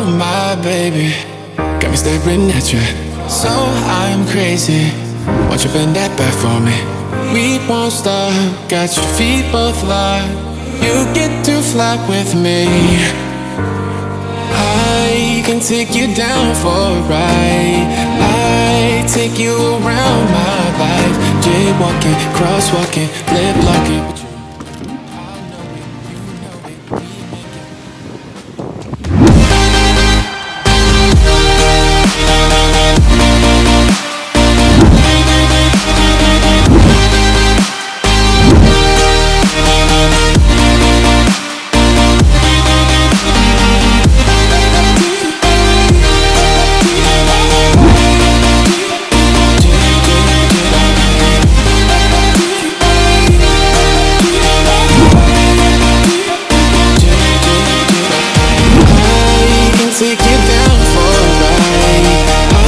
my baby, got me staring at you. So I'm crazy. Won't you bend that back for me? We won't stop. Got your feet both locked. You get to fly with me. I can take you down for a ride. I take you around my life. Jaywalking, crosswalking, lip locking. Take you down for a ride. I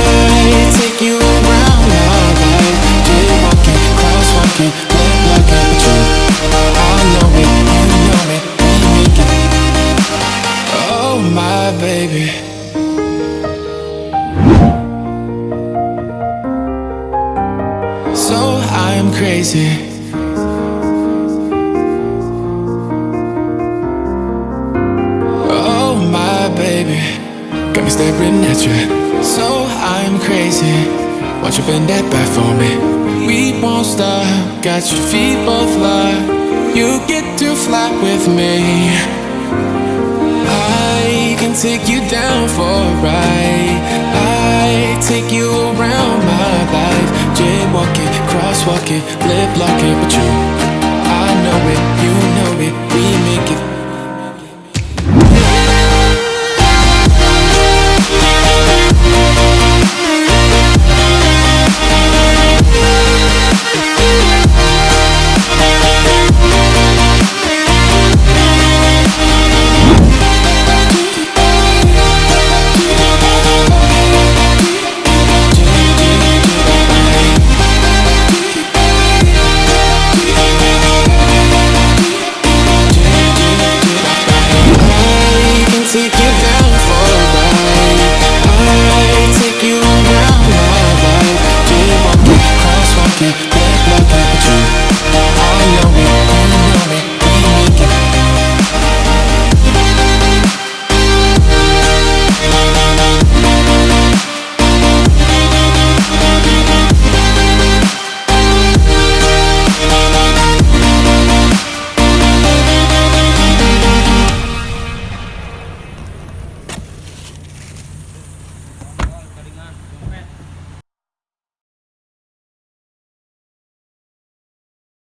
take you around my life. Jaywalking, crosswalking, lip locking with you. I know it, you know it, we make it. Oh my baby. So I'm crazy. Oh my baby, got me staring at you. So I'm crazy. Won't you bend that back for me? We won't stop. Got your feet both locked. You get to fly with me. I can take you down for a ride. I take you around my life. Jaywalking, crosswalking, lip locking with you. I know it, you